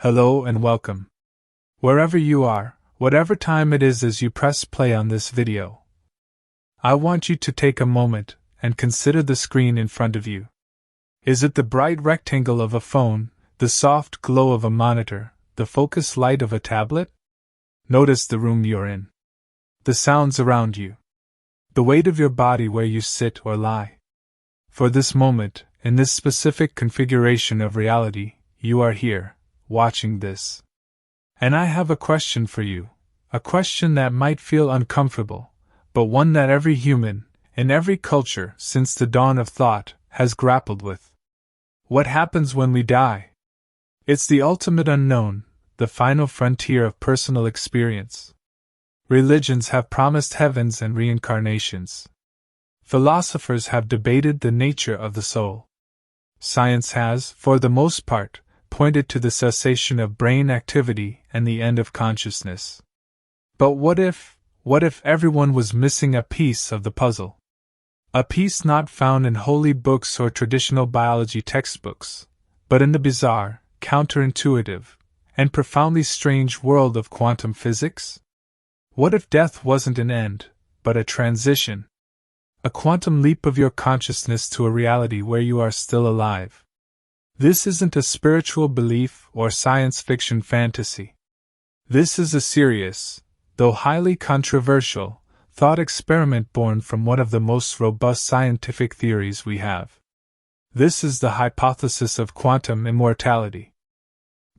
Hello and welcome. Wherever you are, whatever time it is as you press play on this video, I want you to take a moment and consider the screen in front of you. Is it the bright rectangle of a phone, the soft glow of a monitor, the focus light of a tablet? Notice the room you're in, the sounds around you, the weight of your body where you sit or lie. For this moment, in this specific configuration of reality, you are here, watching this. And I have a question for you, a question that might feel uncomfortable, but one that every human, in every culture since the dawn of thought, has grappled with. What happens when we die? It's the ultimate unknown, the final frontier of personal experience. Religions have promised heavens and reincarnations. Philosophers have debated the nature of the soul. Science has, for the most part, pointed to the cessation of brain activity and the end of consciousness. But what if everyone was missing a piece of the puzzle? A piece not found in holy books or traditional biology textbooks, but in the bizarre, counterintuitive, and profoundly strange world of quantum physics? What if death wasn't an end, but a transition? A quantum leap of your consciousness to a reality where you are still alive. This isn't a spiritual belief or science fiction fantasy. This is a serious, though highly controversial, thought experiment born from one of the most robust scientific theories we have. This is the hypothesis of quantum immortality.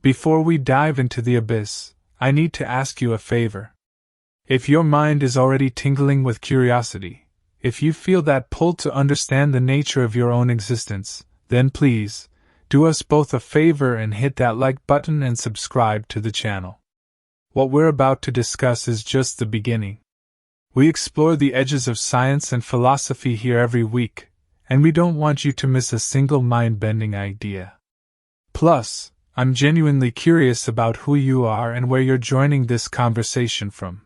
Before we dive into the abyss, I need to ask you a favor. If your mind is already tingling with curiosity, if you feel that pull to understand the nature of your own existence, then please, do us both a favor and hit that like button and subscribe to the channel. What we're about to discuss is just the beginning. We explore the edges of science and philosophy here every week, and we don't want you to miss a single mind-bending idea. Plus, I'm genuinely curious about who you are and where you're joining this conversation from.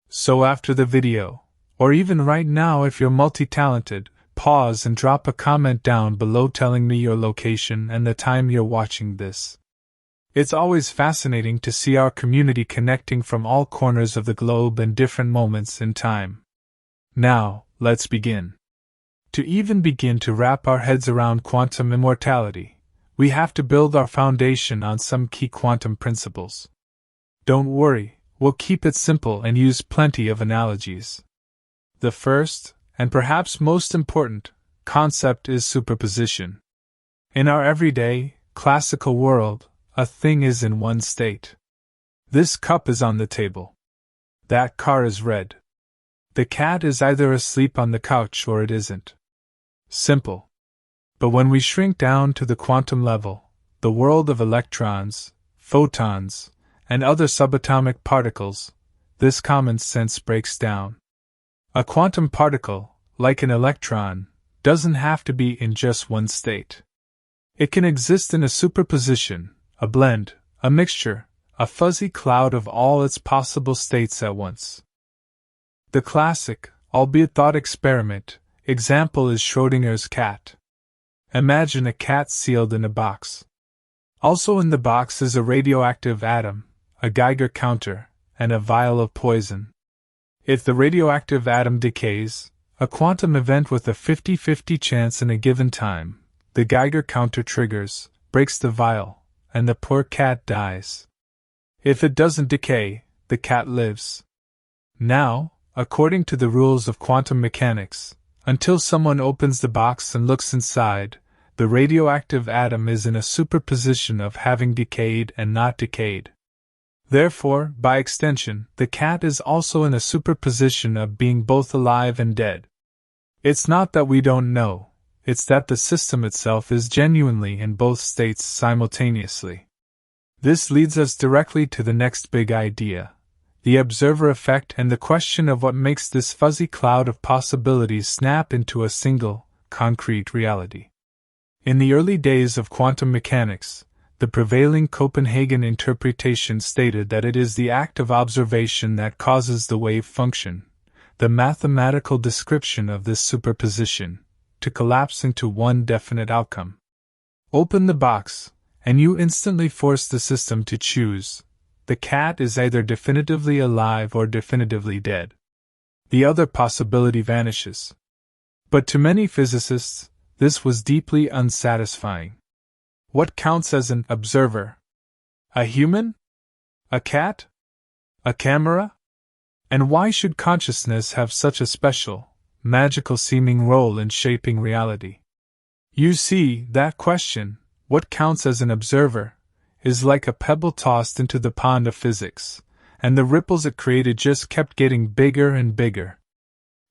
So after the video, or even right now if you're multi-talented, pause and drop a comment down below telling me your location and the time you're watching this. It's always fascinating to see our community connecting from all corners of the globe in different moments in time. Now, let's begin. To even begin to wrap our heads around quantum immortality, we have to build our foundation on some key quantum principles. Don't worry, we'll keep it simple and use plenty of analogies. The first, and perhaps most important, concept is superposition. In our everyday, classical world, a thing is in one state. This cup is on the table. That car is red. The cat is either asleep on the couch or it isn't. Simple. But when we shrink down to the quantum level, the world of electrons, photons, and other subatomic particles, this common sense breaks down. A quantum particle, like an electron, doesn't have to be in just one state. It can exist in a superposition, a blend, a mixture, a fuzzy cloud of all its possible states at once. The classic, albeit thought experiment, example is Schrodinger's cat. Imagine a cat sealed in a box. Also in the box is a radioactive atom, a Geiger counter, and a vial of poison. If the radioactive atom decays, a quantum event with a 50-50 chance in a given time, the Geiger counter triggers, breaks the vial, and the poor cat dies. If it doesn't decay, the cat lives. Now, according to the rules of quantum mechanics, until someone opens the box and looks inside, the radioactive atom is in a superposition of having decayed and not decayed. Therefore, by extension, the cat is also in a superposition of being both alive and dead. It's not that we don't know, it's that the system itself is genuinely in both states simultaneously. This leads us directly to the next big idea, the observer effect and the question of what makes this fuzzy cloud of possibilities snap into a single, concrete reality. In the early days of quantum mechanics, the prevailing Copenhagen interpretation stated that it is the act of observation that causes the wave function, the mathematical description of this superposition, to collapse into one definite outcome. Open the box, and you instantly force the system to choose. The cat is either definitively alive or definitively dead. The other possibility vanishes. But to many physicists, this was deeply unsatisfying. What counts as an observer? A human? A cat? A camera? And why should consciousness have such a special, magical-seeming role in shaping reality? You see, that question, what counts as an observer, is like a pebble tossed into the pond of physics, and the ripples it created just kept getting bigger and bigger.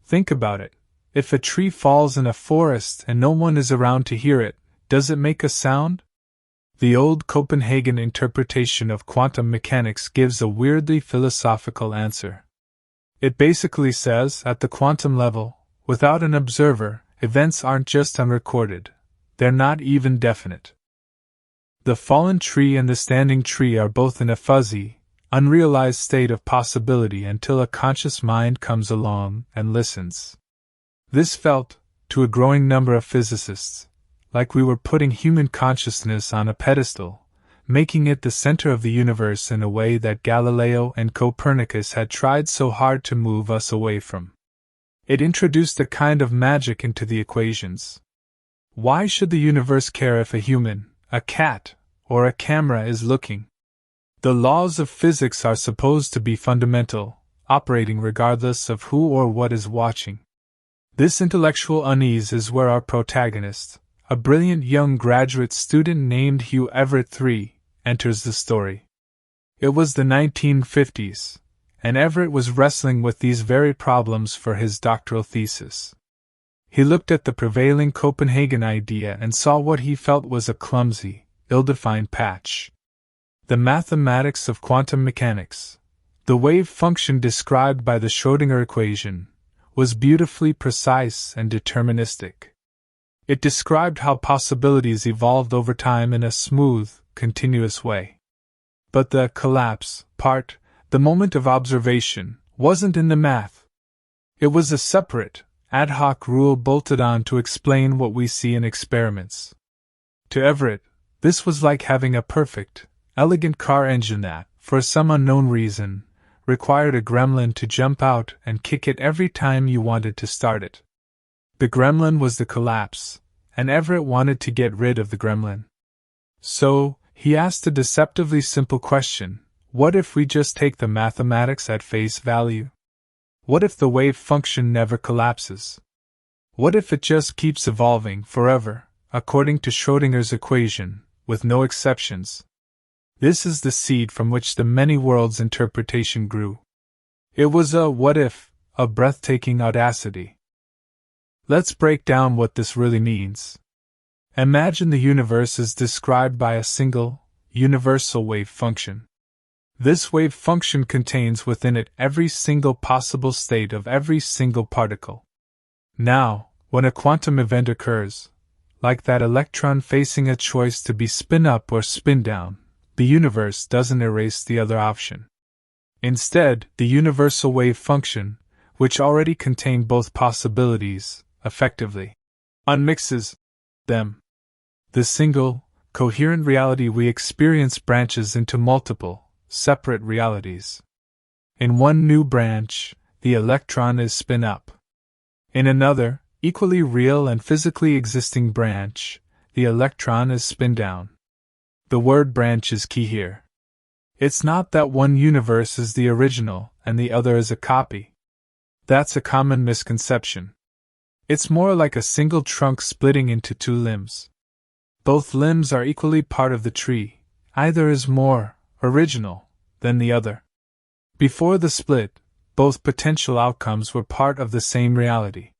Think about it. If a tree falls in a forest and no one is around to hear it, does it make a sound? The old Copenhagen interpretation of quantum mechanics gives a weirdly philosophical answer. It basically says, at the quantum level, without an observer, events aren't just unrecorded, they're not even definite. The fallen tree and the standing tree are both in a fuzzy, unrealized state of possibility until a conscious mind comes along and listens. This felt, to a growing number of physicists, like we were putting human consciousness on a pedestal, making it the center of the universe in a way that Galileo and Copernicus had tried so hard to move us away from. It introduced a kind of magic into the equations. Why should the universe care if a human, a cat, or a camera is looking? The laws of physics are supposed to be fundamental, operating regardless of who or what is watching. This intellectual unease is where our protagonist, a brilliant young graduate student named Hugh Everett III, enters the story. It was the 1950s, and Everett was wrestling with these very problems for his doctoral thesis. He looked at the prevailing Copenhagen idea and saw what he felt was a clumsy, ill-defined patch. The mathematics of quantum mechanics, the wave function described by the Schrodinger equation, was beautifully precise and deterministic. It described how possibilities evolved over time in a smooth, continuous way. But the collapse part, the moment of observation, wasn't in the math. It was a separate, ad hoc rule bolted on to explain what we see in experiments. To Everett, this was like having a perfect, elegant car engine that, for some unknown reason, required a gremlin to jump out and kick it every time you wanted to start it. The gremlin was the collapse, and Everett wanted to get rid of the gremlin. So, he asked a deceptively simple question: what if we just take the mathematics at face value? What if the wave function never collapses? What if it just keeps evolving forever, according to Schrödinger's equation, with no exceptions? This is the seed from which the many worlds interpretation grew. It was a what if, of breathtaking audacity. Let's break down what this really means. Imagine the universe is described by a single, universal wave function. This wave function contains within it every single possible state of every single particle. Now, when a quantum event occurs, like that electron facing a choice to be spin up or spin down, the universe doesn't erase the other option. Instead, the universal wave function, which already contained both possibilities, effectively unmixes them. The single, coherent reality we experience branches into multiple, separate realities. In one new branch, the electron is spin up. In another, equally real and physically existing branch, the electron is spin down. The word branch is key here. It's not that one universe is the original and the other is a copy. That's a common misconception. It's more like a single trunk splitting into two limbs. Both limbs are equally part of the tree, either is more original than the other. Before the split, both potential outcomes were part of the same reality.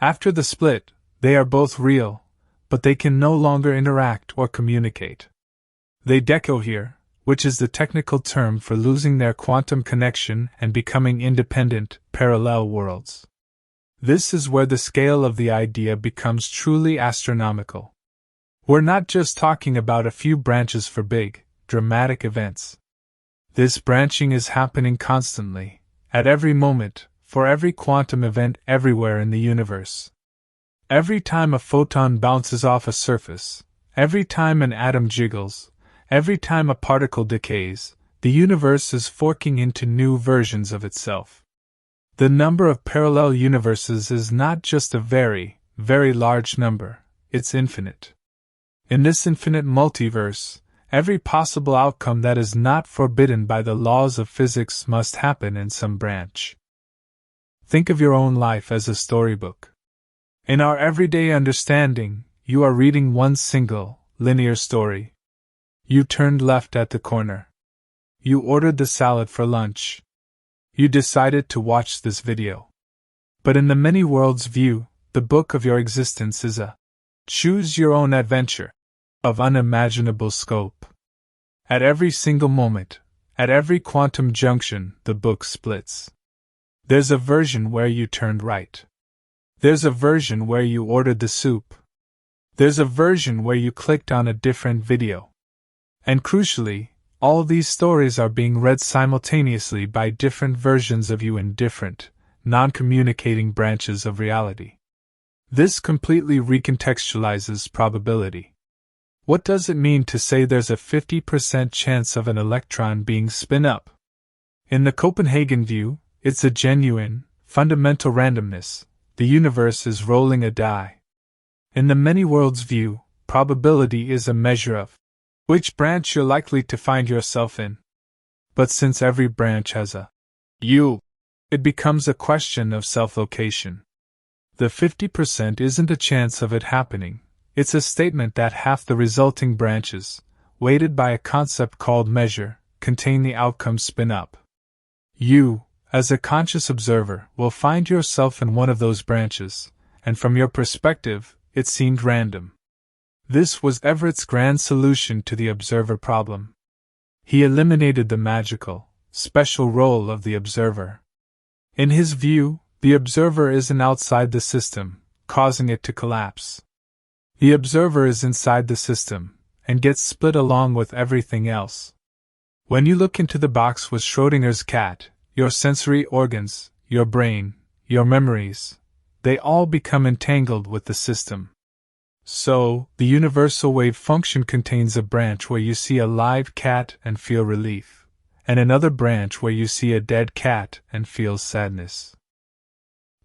After the split, they are both real, but they can no longer interact or communicate. They decohere, which is the technical term for losing their quantum connection and becoming independent, parallel worlds. This is where the scale of the idea becomes truly astronomical. We're not just talking about a few branches for big, dramatic events. This branching is happening constantly, at every moment, for every quantum event everywhere in the universe. Every time a photon bounces off a surface, every time an atom jiggles, every time a particle decays, the universe is forking into new versions of itself. The number of parallel universes is not just a very, very large number, it's infinite. In this infinite multiverse, every possible outcome that is not forbidden by the laws of physics must happen in some branch. Think of your own life as a storybook. In our everyday understanding, you are reading one single, linear story. You turned left at the corner. You ordered the salad for lunch. You decided to watch this video. But in the many worlds view, the book of your existence is a choose-your-own adventure of unimaginable scope. At every single moment, at every quantum junction, the book splits. There's a version where you turned right. There's a version where you ordered the soup. There's a version where you clicked on a different video. And crucially, all these stories are being read simultaneously by different versions of you in different, non-communicating branches of reality. This completely recontextualizes probability. What does it mean to say there's a 50% chance of an electron being spin up? In the Copenhagen view, it's a genuine, fundamental randomness. The universe is rolling a die. In the many worlds view, probability is a measure of which branch you're likely to find yourself in. But since every branch has a you, it becomes a question of self-location. The 50% isn't a chance of it happening. It's a statement that half the resulting branches, weighted by a concept called measure, contain the outcome spin up. You, as a conscious observer, will find yourself in one of those branches, and from your perspective, it seemed random. This was Everett's grand solution to the observer problem. He eliminated the magical, special role of the observer. In his view, the observer isn't outside the system, causing it to collapse. The observer is inside the system, and gets split along with everything else. When you look into the box with Schrodinger's cat, your sensory organs, your brain, your memories, they all become entangled with the system. So, the universal wave function contains a branch where you see a live cat and feel relief, and another branch where you see a dead cat and feel sadness.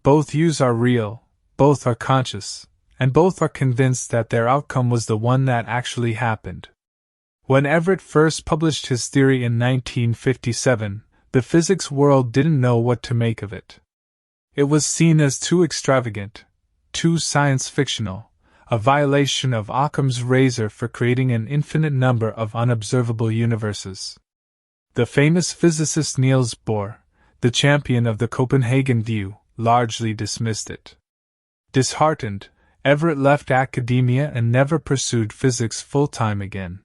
Both views are real, both are conscious, and both are convinced that their outcome was the one that actually happened. When Everett first published his theory in 1957, the physics world didn't know what to make of it. It was seen as too extravagant, too science-fictional, a violation of Occam's razor for creating an infinite number of unobservable universes. The famous physicist Niels Bohr, the champion of the Copenhagen view, largely dismissed it. Disheartened, Everett left academia and never pursued physics full-time again.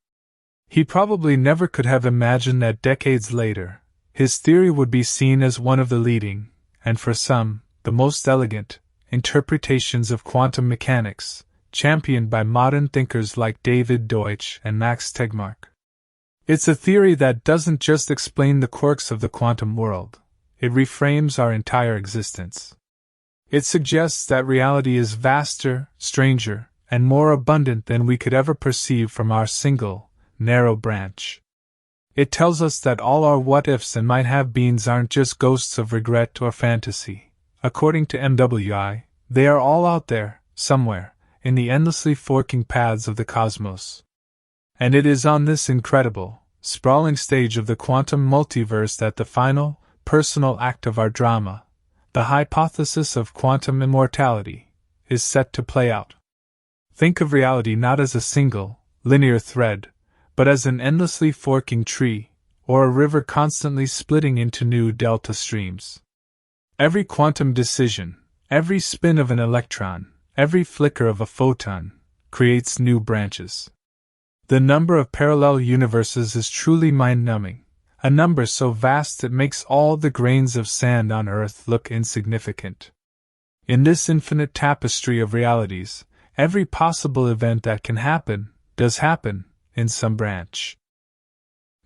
He probably never could have imagined that decades later, his theory would be seen as one of the leading, and for some, the most elegant, interpretations of quantum mechanics, championed by modern thinkers like David Deutsch and Max Tegmark. It's a theory that doesn't just explain the quirks of the quantum world, it reframes our entire existence. It suggests that reality is vaster, stranger, and more abundant than we could ever perceive from our single, narrow branch. It tells us that all our what-ifs and might-have-beens aren't just ghosts of regret or fantasy. According to MWI, they are all out there, somewhere, in the endlessly forking paths of the cosmos. And it is on this incredible, sprawling stage of the quantum multiverse that the final, personal act of our drama, the hypothesis of quantum immortality, is set to play out. Think of reality not as a single, linear thread, but as an endlessly forking tree, or a river constantly splitting into new delta streams. Every quantum decision, every spin of an electron, every flicker of a photon, creates new branches. The number of parallel universes is truly mind-numbing, a number so vast it makes all the grains of sand on Earth look insignificant. In this infinite tapestry of realities, every possible event that can happen, does happen, in some branch.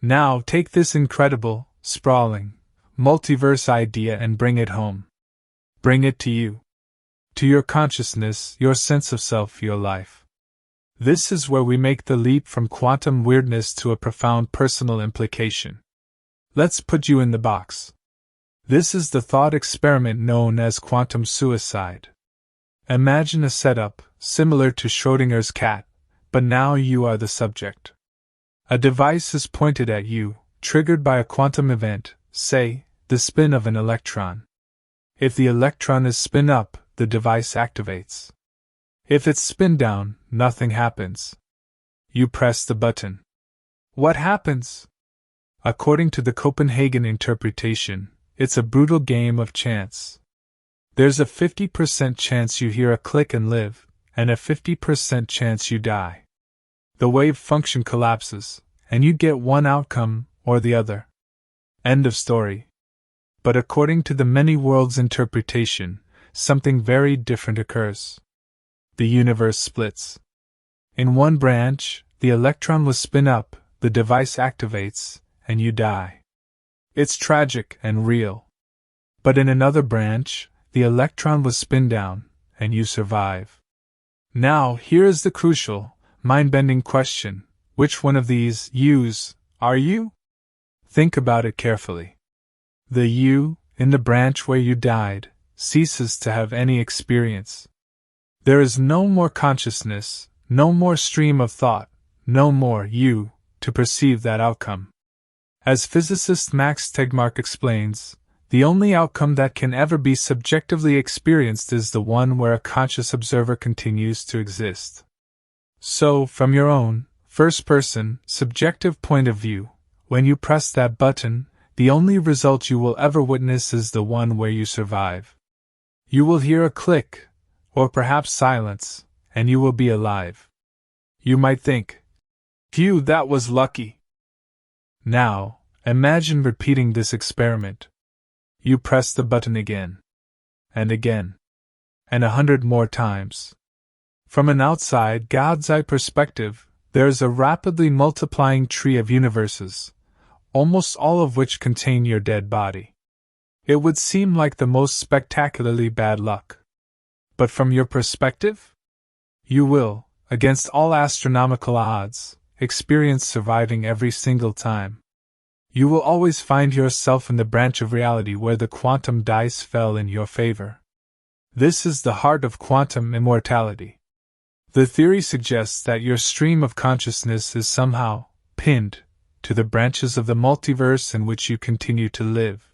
Now take this incredible, sprawling, multiverse idea and bring it home. Bring it to you. To your consciousness, your sense of self, your life. This is where we make the leap from quantum weirdness to a profound personal implication. Let's put you in the box. This is the thought experiment known as quantum suicide. Imagine a setup similar to Schrodinger's cat, but now you are the subject. A device is pointed at you, triggered by a quantum event, say, the spin of an electron. If the electron is spin up, the device activates. If it's spin down, nothing happens. You press the button. What happens? According to the Copenhagen interpretation, it's a brutal game of chance. There's a 50% chance you hear a click and live, and a 50% chance you die. The wave function collapses, and you get one outcome or the other. End of story. But according to the many worlds interpretation, something very different occurs. The universe splits. In one branch, the electron will spin up, the device activates, and you die. It's tragic and real. But in another branch, the electron will spin down, and you survive. Now, here is the crucial, mind-bending question: which one of these yous are you? Think about it carefully. The you, in the branch where you died, ceases to have any experience. There is no more consciousness, no more stream of thought, no more you, to perceive that outcome. As physicist Max Tegmark explains, the only outcome that can ever be subjectively experienced is the one where a conscious observer continues to exist. So, from your own, first-person, subjective point of view, when you press that button, the only result you will ever witness is the one where you survive. You will hear a click, or perhaps silence, and you will be alive. You might think, "Phew, that was lucky." Now, imagine repeating this experiment. You press the button again, and again, and 100 more times. From an outside God's eye perspective, there is a rapidly multiplying tree of universes, almost all of which contain your dead body. It would seem like the most spectacularly bad luck. But from your perspective, you will, against all astronomical odds, experience surviving every single time. You will always find yourself in the branch of reality where the quantum dice fell in your favor. This is the heart of quantum immortality. The theory suggests that your stream of consciousness is somehow pinned to the branches of the multiverse in which you continue to live.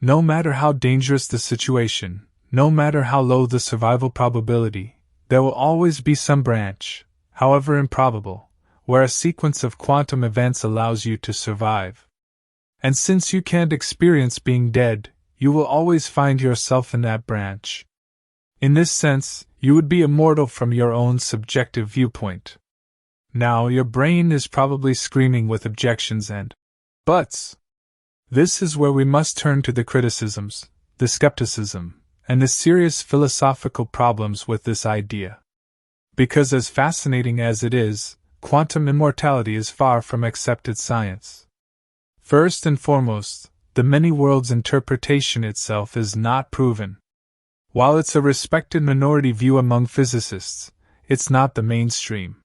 No matter how dangerous the situation, no matter how low the survival probability, there will always be some branch, however improbable, where a sequence of quantum events allows you to survive. And since you can't experience being dead, you will always find yourself in that branch. In this sense, you would be immortal from your own subjective viewpoint. Now, your brain is probably screaming with objections and buts. This is where we must turn to the criticisms, the skepticism, and the serious philosophical problems with this idea. Because as fascinating as it is, quantum immortality is far from accepted science. First and foremost, the many worlds interpretation itself is not proven. While it's a respected minority view among physicists, it's not the mainstream.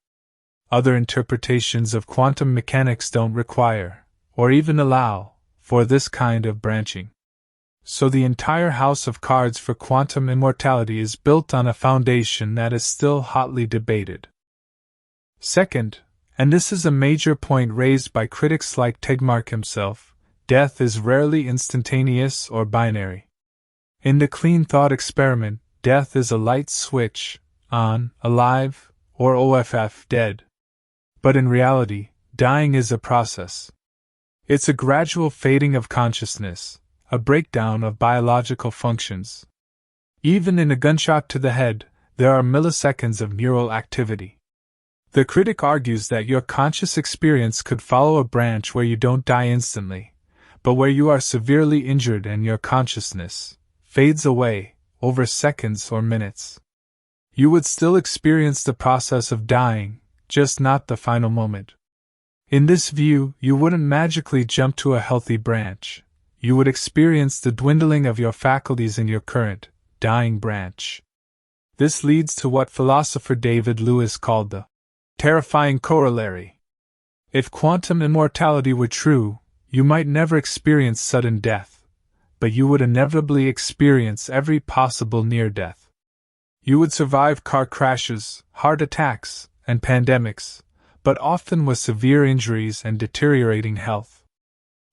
Other interpretations of quantum mechanics don't require, or even allow, for this kind of branching. So the entire house of cards for quantum immortality is built on a foundation that is still hotly debated. Second, and this is a major point raised by critics like Tegmark himself, death is rarely instantaneous or binary. In the clean thought experiment, death is a light switch, on, alive, or OFF, dead. But in reality, dying is a process. It's a gradual fading of consciousness, a breakdown of biological functions. Even in a gunshot to the head, there are milliseconds of neural activity. The critic argues that your conscious experience could follow a branch where you don't die instantly, but where you are severely injured and your consciousness fades away over seconds or minutes. You would still experience the process of dying, just not the final moment. In this view, you wouldn't magically jump to a healthy branch. You would experience the dwindling of your faculties in your current, dying branch. This leads to what philosopher David Lewis called the Terrifying corollary. If quantum immortality were true, you might never experience sudden death, but you would inevitably experience every possible near-death. You would survive car crashes, heart attacks, and pandemics, but often with severe injuries and deteriorating health.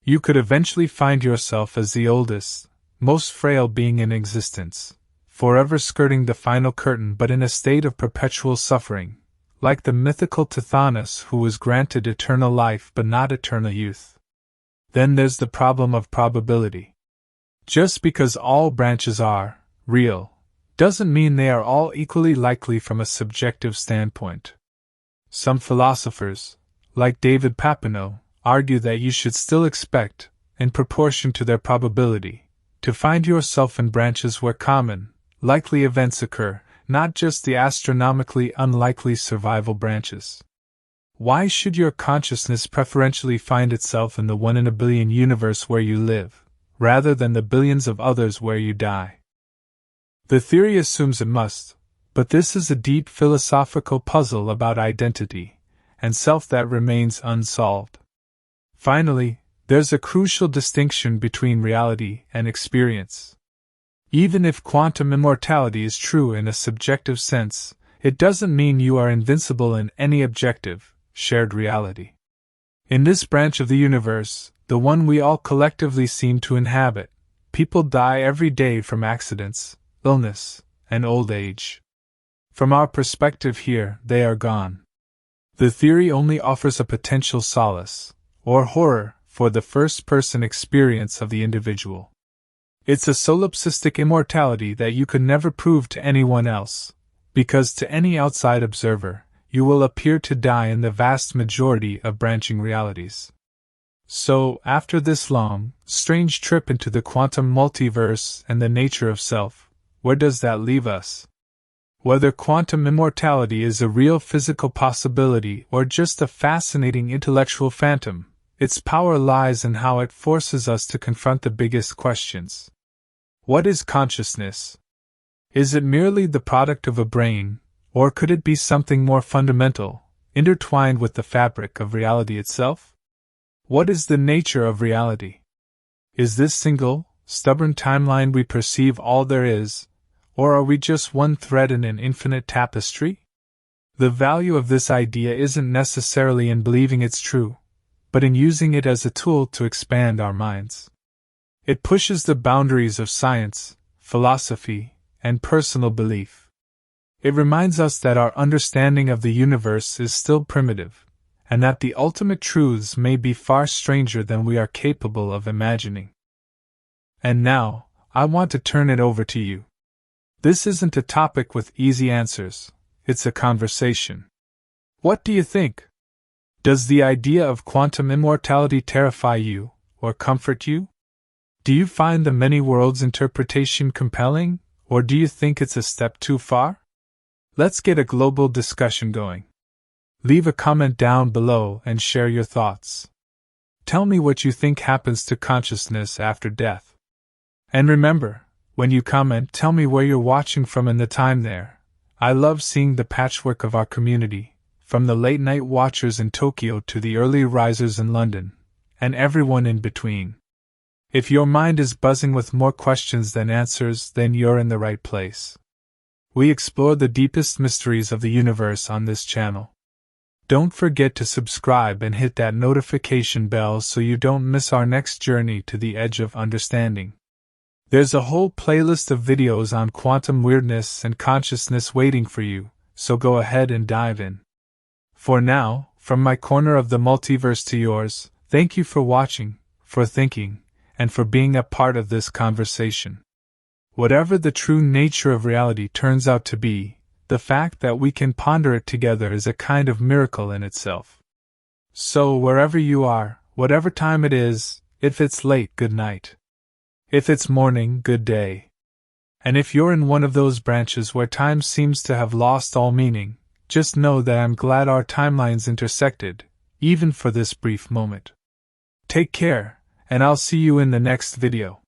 You could eventually find yourself as the oldest, most frail being in existence, forever skirting the final curtain but in a state of perpetual suffering, like the mythical Tithonus who was granted eternal life but not eternal youth. Then there's the problem of probability. Just because all branches are real, doesn't mean they are all equally likely from a subjective standpoint. Some philosophers, like David Papineau, argue that you should still expect, in proportion to their probability, to find yourself in branches where common, likely events occur, not just the astronomically unlikely survival branches. Why should your consciousness preferentially find itself in the 1 in a billion universe where you live, rather than the billions of others where you die? The theory assumes it must, but this is a deep philosophical puzzle about identity and self that remains unsolved. Finally, there's a crucial distinction between reality and experience. Even if quantum immortality is true in a subjective sense, it doesn't mean you are invincible in any objective, shared reality. In this branch of the universe, the one we all collectively seem to inhabit, people die every day from accidents, illness, and old age. From our perspective here, they are gone. The theory only offers a potential solace, or horror, for the first-person experience of the individual. It's a solipsistic immortality that you could never prove to anyone else, because to any outside observer, you will appear to die in the vast majority of branching realities. So, after this long, strange trip into the quantum multiverse and the nature of self, where does that leave us? Whether quantum immortality is a real physical possibility or just a fascinating intellectual phantom, its power lies in how it forces us to confront the biggest questions. What is consciousness? Is it merely the product of a brain, or could it be something more fundamental, intertwined with the fabric of reality itself? What is the nature of reality? Is this single, stubborn timeline we perceive all there is, or are we just one thread in an infinite tapestry? The value of this idea isn't necessarily in believing it's true, but in using it as a tool to expand our minds. It pushes the boundaries of science, philosophy, and personal belief. It reminds us that our understanding of the universe is still primitive, and that the ultimate truths may be far stranger than we are capable of imagining. And now, I want to turn it over to you. This isn't a topic with easy answers, it's a conversation. What do you think? Does the idea of quantum immortality terrify you, or comfort you? Do you find the many worlds interpretation compelling, or do you think it's a step too far? Let's get a global discussion going. Leave a comment down below and share your thoughts. Tell me what you think happens to consciousness after death. And remember, when you comment, tell me where you're watching from and the time there. I love seeing the patchwork of our community, from the late-night watchers in Tokyo to the early risers in London, and everyone in between. If your mind is buzzing with more questions than answers, then you're in the right place. We explore the deepest mysteries of the universe on this channel. Don't forget to subscribe and hit that notification bell so you don't miss our next journey to the edge of understanding. There's a whole playlist of videos on quantum weirdness and consciousness waiting for you, so go ahead and dive in. For now, from my corner of the multiverse to yours, thank you for watching, for thinking, and for being a part of this conversation. Whatever the true nature of reality turns out to be, the fact that we can ponder it together is a kind of miracle in itself. So wherever you are, whatever time it is, if it's late, good night. If it's morning, good day. And if you're in one of those branches where time seems to have lost all meaning, just know that I'm glad our timelines intersected, even for this brief moment. Take care, and I'll see you in the next video.